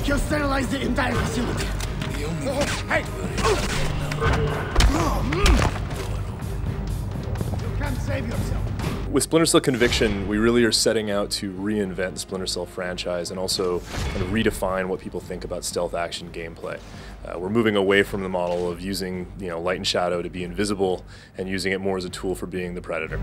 He'll sterilize the entire facility. Hey! You can't save yourself. With Splinter Cell Conviction, we really are setting out to reinvent the Splinter Cell franchise and also kind of redefine what people think about stealth action gameplay. We're moving away from the model of using, light and shadow to be invisible and using it more as a tool for being the predator.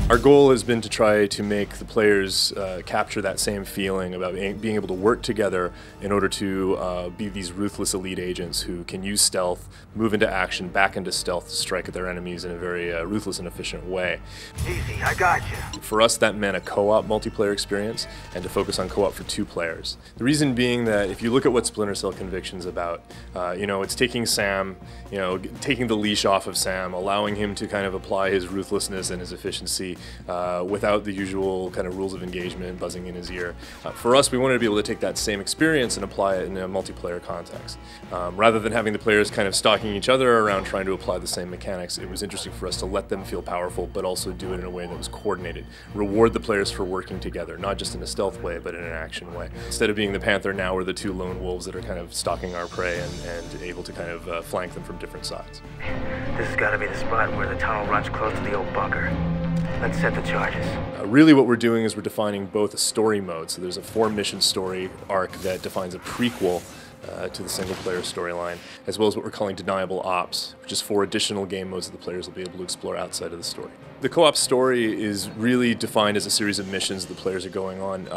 Our goal has been to try to make the players capture that same feeling about being able to work together in order to be these ruthless elite agents who can use stealth, move into action, back into stealth to strike at their enemies in a very ruthless and efficient way. Easy, I got you. For us, that meant a co-op multiplayer experience and to focus on co-op for 2 players. The reason being that if you look at what Splinter Cell Conviction's about, it's taking Sam, taking the leash off of Sam, allowing him to kind of apply his ruthlessness and his efficiency without the usual kind of rules of engagement buzzing in his ear. For us, we wanted to be able to take that same experience and apply it in a multiplayer context. Rather than having the players kind of stalking each other around trying to apply the same mechanics, it was interesting for us to let them feel powerful, but also do it in a way that was coordinated. Reward the players for working together, not just in a stealth way, but in an action way. Instead of being the Panther, now we're the 2 lone wolves that are kind of stalking our prey and able to kind of flank them from different sides. This has got to be the spot where the tunnel runs close to the old bunker. Let's set the charges. Really what we're doing is we're defining both a story mode. So there's a 4-mission story arc that defines a prequel to the single-player storyline, as well as what we're calling deniable ops, which is 4 additional game modes that the players will be able to explore outside of the story. The co-op story is really defined as a series of missions the players are going on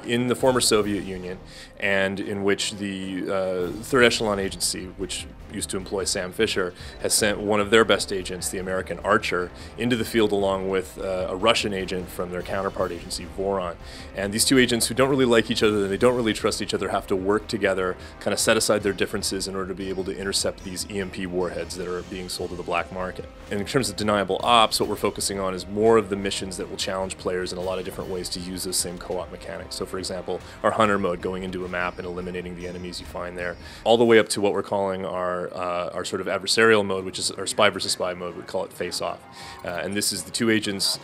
in the former Soviet Union, and in which the Third Echelon Agency, which used to employ Sam Fisher, has sent one of their best agents, the American Archer, into the field along with a Russian agent from their counterpart agency, Voron. And these 2 agents who don't really like each other and they don't really trust each other have to work together, kind of set aside their differences in order to be able to intercept these EMP warheads that are being sold to the black market. And in terms of deniable ops, what we're focusing on is more of the missions that will challenge players in a lot of different ways to use those same co-op mechanics. So for example, our hunter mode, going into a map and eliminating the enemies you find there, all the way up to what we're calling our sort of adversarial mode, which is our spy versus spy mode. We call it face off. And this is the 2 agents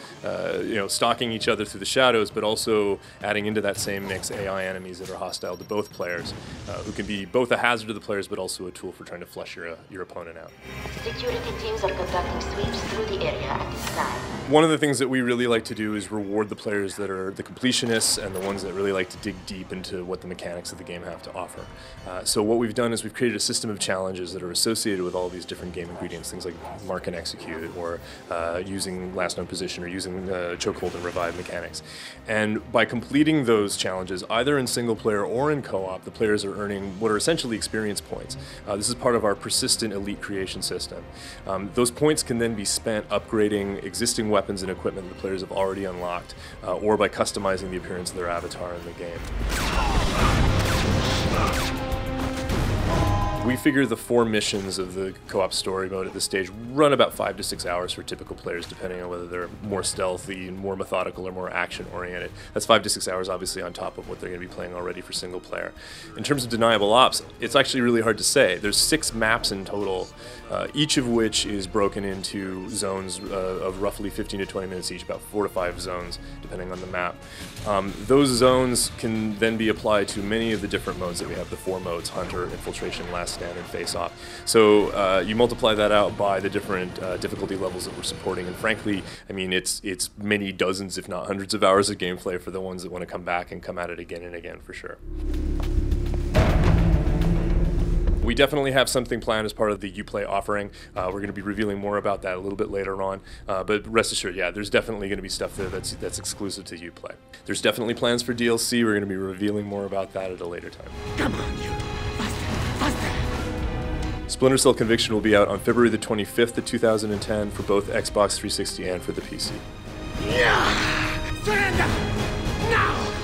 stalking each other through the shadows, but also adding into that same mix AI enemies that are hostile to both players, who can be both a hazard to the players but also a tool for trying to flush your opponent out. Security teams are conducting sweeps through the area at this time. One of the things that we really like to do is reward the players that are the completionists and the ones that really like to dig deep into what the mechanics of the game have to offer. So what we've done is we've created a system of challenges that are associated with all these different game ingredients, things like mark and execute, or using last known position, or using chokehold and revive mechanics. And by completing those challenges, either in single player or in co-op, the players are earning what are essentially experience points. This is part of our persistent elite creation system. Those points can then be spent upgrading existing weapons and equipment that the players have already unlocked, or by customizing the appearance of their avatar in the game. We figure the 4 missions of the co-op story mode at this stage run about 5 to 6 hours for typical players, depending on whether they're more stealthy, more methodical, or more action-oriented. That's 5 to 6 hours, obviously, on top of what they're going to be playing already for single player. In terms of deniable ops, it's actually really hard to say. There's 6 maps in total, each of which is broken into zones of roughly 15 to 20 minutes each, about 4 to 5 zones, depending on the map. Those zones can then be applied to many of the different modes that we have, the 4 modes: Hunter, Infiltration, Last Stand, and Face Off. So you multiply that out by the different difficulty levels that we're supporting, and frankly, I mean, it's many dozens, if not hundreds of hours of gameplay for the ones that want to come back and come at it again and again, for sure. We definitely have something planned as part of the Uplay offering. We're going to be revealing more about that a little bit later on, but rest assured, yeah, there's definitely going to be stuff there that's exclusive to Uplay. There's definitely plans for DLC. We're going to be revealing more about that at a later time. Come on, you. Faster. Splinter Cell Conviction will be out on February the 25th of 2010 for both Xbox 360 and for the PC. Yeah! Surrender! Now!